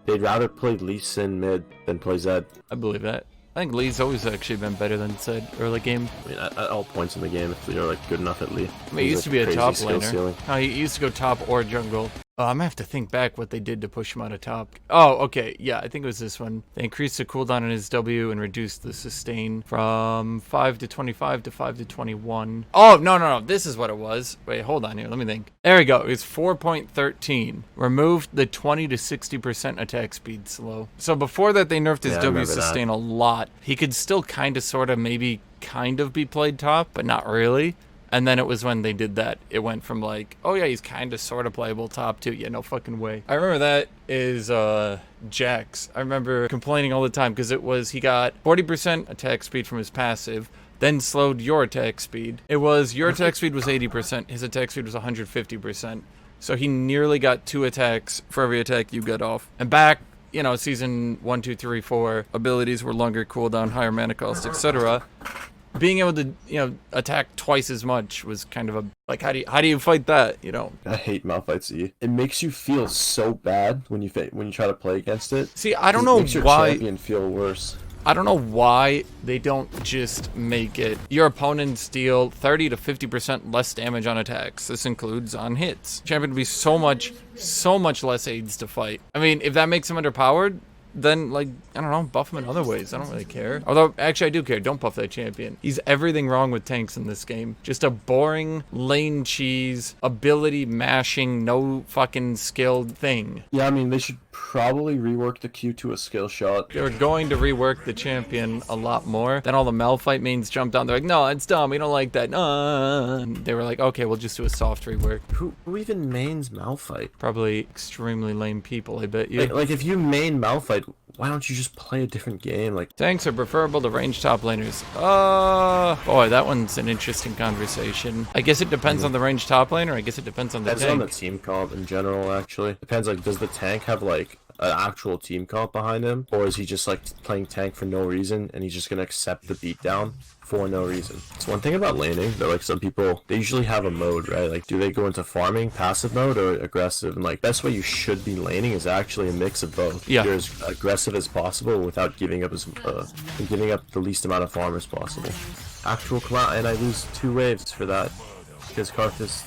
they'd rather play Lee Sin mid than play Zed. I believe that. I think Lee's always actually been better than Zed early game. I mean, at all points in the game, if you're like good enough at Lee. I mean, he used to be a top laner. No, he used to go top or jungle. I'm gonna have to think back what they did to push him out of top. Oh, okay, yeah, I think it was this one. They increased the cooldown on his W and reduced the sustain from 5 to 25 to 5 to 21. Oh, no, this is what it was. Wait, hold on here, let me think. There we go, it's 4.13. Removed the 20 to 60% attack speed slow. So before that, they nerfed his W sustain a lot. He could still kind of, sort of, maybe kind of be played top, but not really. And then it was when they did that, it went from like, oh yeah, he's kind of sort of playable top to, yeah, no fucking way. I remember that is Jax. I remember complaining all the time because it was, he got 40% attack speed from his passive, then slowed your attack speed. It was, your attack speed was 80%, his attack speed was 150%. So he nearly got 2 attacks for every attack you get off. And back, you know, season 1, 2, 3, 4, abilities were longer cooldown, higher mana cost, etc. Being able to, you know, attack twice as much was kind of a, like, how do you fight that, you know? I hate Malphite's E. It makes you feel so bad when you try to play against it. See, I don't know why. It makes your champion feel worse. I don't know why they don't just make it your opponents deal 30 to 50% less damage on attacks. This includes on hits. Champion would be so much less aids to fight. I mean, if that makes him underpowered, then, like, I don't know, buff him in other ways. I don't really care. Although, actually, I do care. Don't buff that champion. He's everything wrong with tanks in this game. Just a boring, lane cheese, ability mashing, no fucking skilled thing. Yeah, I mean, they should probably rework the Q to a skill shot. They were going to rework the champion a lot more. Then all the Malphite mains jumped on. They're like, no, it's dumb. We don't like that. And they were like, okay, we'll just do a soft rework. Who even mains Malphite? Probably extremely lame people, I bet you. Like if you main Malphite, why don't you just play a different game? Like, tanks are preferable to ranged top laners. Boy, that one's an interesting conversation. I guess it depends on the ranged top laner. I guess it depends on the tank. Depends on the team comp in general, actually. Depends, like, does the tank have, like, an actual team comp behind him? Or is he just, like, playing tank for no reason, and he's just gonna accept the beatdown for no reason? It's one thing about laning, that, like, some people, they usually have a mode, right? Like, do they go into farming, passive mode, or aggressive? And, like, best way you should be laning is actually a mix of both. Yeah. You're as aggressive as possible without giving up giving up the least amount of farm as possible. Actual clout, and I lose 2 waves for that, because Karthus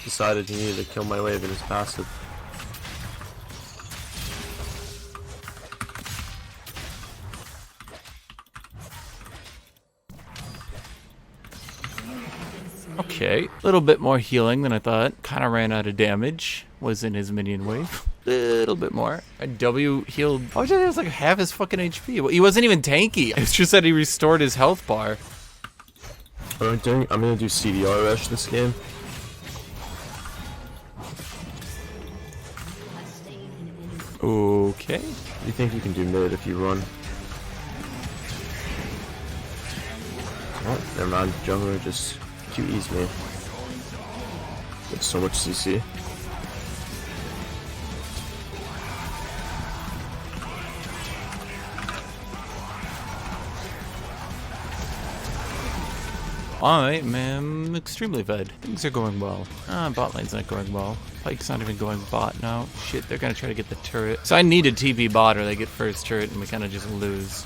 decided he needed to kill my wave in his passive. Okay, a little bit more healing than I thought. Kind of ran out of damage. Was in his minion wave. Little bit more. A W healed. Oh, it was like half his fucking HP. He wasn't even tanky. It's just that he restored his health bar. I'm gonna do CDR rush this game. Okay. You think you can do mid if you run? Oh, never mind. Jungler just QEs me. With so much CC. Alright, man. I'm extremely fed. Things are going well. Bot lane's not going well. Pyke's not even going bot now. Shit, they're gonna try to get the turret. So I need a TP bot or they get first turret and we kind of just lose.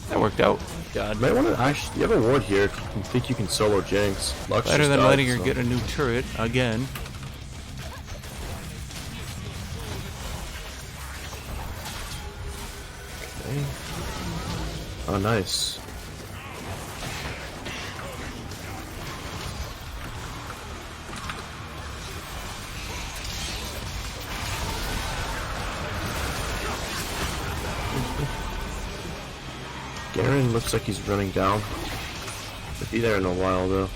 That worked out. God. You might want to actually. You have a ward here. If you think you can solo Jinx. Lux Better just than died, letting her so. get a new turret again. Okay. Oh, nice. Garen looks like he's running down. He'll be there in a while though.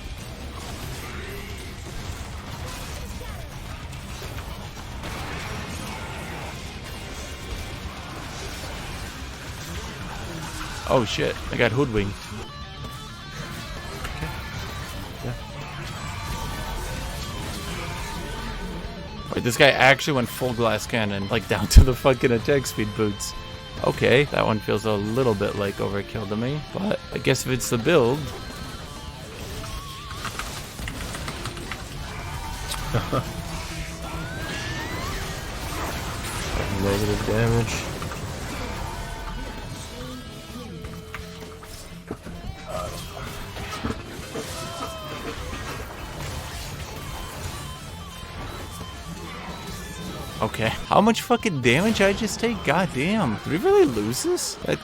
Oh shit, I got hoodwinked. Wait, this guy actually went full glass cannon, like down to the fucking attack speed boots. Okay, that one feels a little bit like overkill to me, but I guess if it's the build. Negative damage. Okay, how much fucking damage I just take? God damn. Did we really lose this? That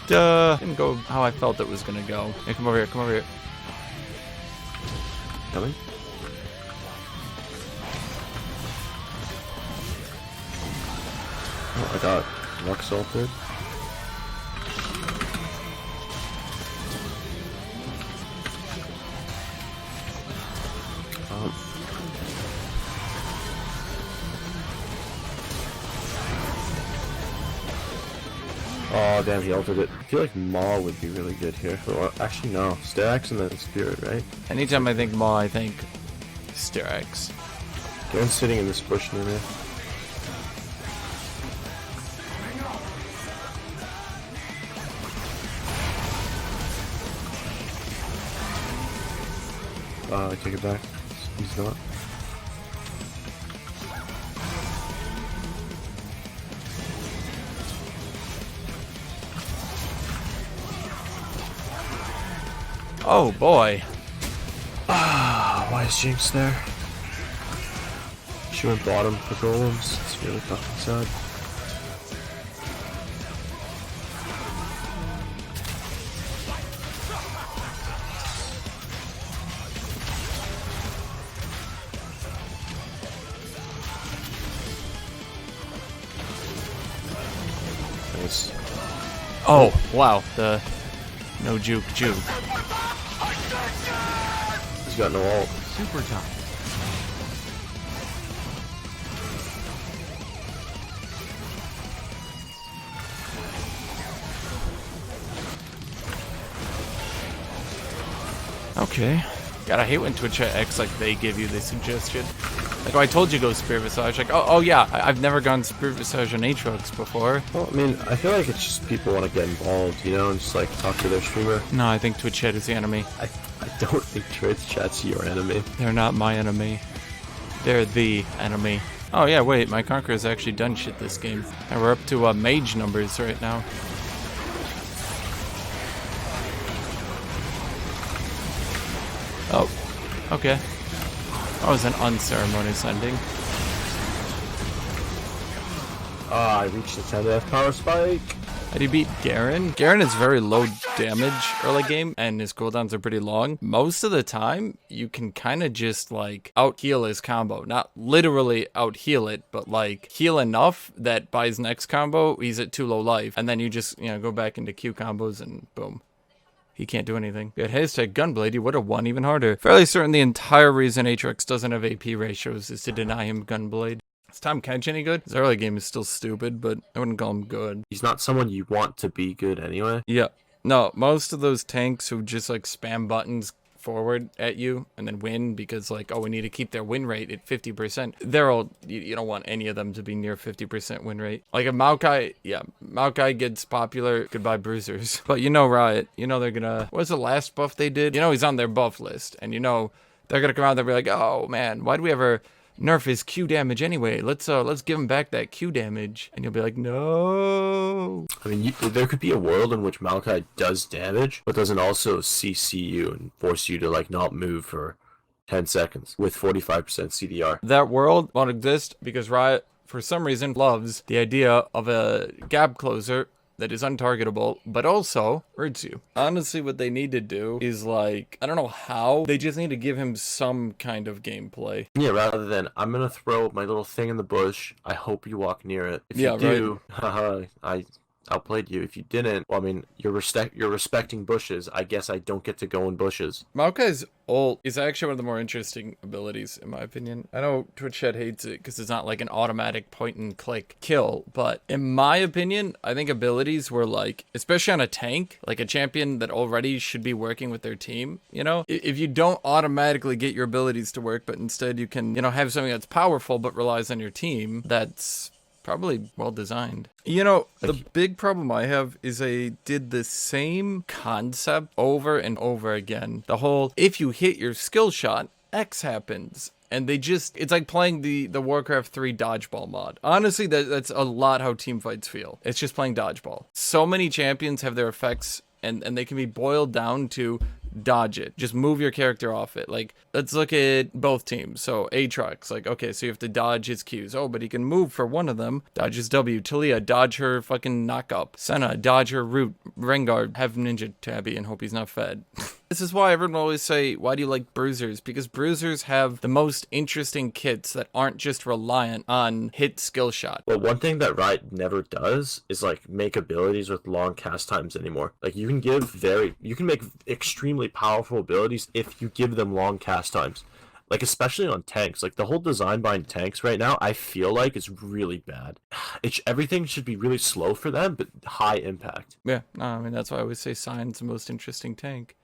didn't go how I felt it was gonna go. Hey, come over here, come over here. Coming? Oh, I got rock salted. Oh damn, he altered it. I feel like Maw would be really good here. Or, actually no, Starax and then Spirit, right? Anytime I think Maw, I think Starax. Garen's sitting in this bush near me. I take it back. He's not. Oh boy. Ah, why is Jinx there? She went bottom for golems. It's really fucking sad. Nice. Oh, wow. The no juke. He's got no ult. Super time. Okay. God, I hate when Twitch X, like, they give you the suggestion. Like, oh, I told you go Spirit Visage. Like, oh yeah, I've never gone Spirit Visage on Aatrox before. Well, I mean, I feel like it's just people want to get involved, you know, and just, like, talk to their streamer. No, I think Twitch Chat is the enemy. I don't think Twitch Chat's your enemy. They're not my enemy. They're the enemy. Oh yeah, wait, my Conqueror's actually done shit this game. And we're up to mage numbers right now. Oh, okay. That was an unceremonious ending. Ah, I reached the 10th power spike. How do you beat Garen? Garen is very low damage early game, and his cooldowns are pretty long. Most of the time, you can kind of just, like, out-heal his combo. Not literally out-heal it, but, like, heal enough that by his next combo, he's at too low life. And then you just, you know, go back into Q combos and boom. He can't do anything. Good hashtag Gunblade, he would have won even harder. Fairly certain the entire reason Aatrox doesn't have AP ratios is to deny him Gunblade. Is Tom Kench any good? His early game is still stupid, but I wouldn't call him good. He's not someone you want to be good anyway. Yeah. No, most of those tanks who just like spam buttons forward at you and then win because like, oh, we need to keep their win rate at 50%. They're all, you don't want any of them to be near 50% win rate. Like if Maokai gets popular, goodbye bruisers. But you know Riot, you know they're gonna, what was the last buff they did? You know he's on their buff list and you know they're gonna come out there and be like, oh man, why do we ever nerf his Q damage anyway? Let's give him back that Q damage. And you'll be like, no. I mean, there could be a world in which Maokai does damage, but doesn't also CC you and force you to like not move for 10 seconds with 45% CDR. That world won't exist because Riot, for some reason, loves the idea of a gap closer that is untargetable, but also hurts you. Honestly, what they need to do is like, I don't know how, they just need to give him some kind of gameplay. Yeah, rather than, I'm gonna throw my little thing in the bush, I hope you walk near it. If Yeah, you do, haha, I outplayed you. If you didn't, well, I mean, you're respecting bushes. I guess I don't get to go in bushes. Maokai's ult is actually one of the more interesting abilities, in my opinion. I know Twitch Chat hates it because it's not like an automatic point and click kill, but in my opinion, I think abilities were like, especially on a tank, like a champion that already should be working with their team, you know? If you don't automatically get your abilities to work, but instead you can, you know, have something that's powerful but relies on your team, that's probably well designed. You know, the big problem I have is they did the same concept over and over again. The whole, if you hit your skill shot, X happens. And they just, it's like playing the Warcraft 3 dodgeball mod. Honestly, that's a lot how team fights feel. It's just playing dodgeball. So many champions have their effects and they can be boiled down to dodge it. Just move your character off it. Like, let's look at both teams. So Aatrox, like, okay, so you have to dodge his Qs. Oh, but he can move for one of them. Dodge his W. Talia, dodge her fucking knock up. Senna, dodge her root. Rengar, have ninja tabby and hope he's not fed. This is why everyone will always say, why do you like bruisers? Because bruisers have the most interesting kits that aren't just reliant on hit skill shot. Well, one thing that Riot never does is like make abilities with long cast times anymore. Like you can make extremely powerful abilities if you give them long cast times. Like especially on tanks, like the whole design behind tanks right now, I feel like is really bad. Everything should be really slow for them, but high impact. Yeah, no, I mean that's why I always say Sion's the most interesting tank.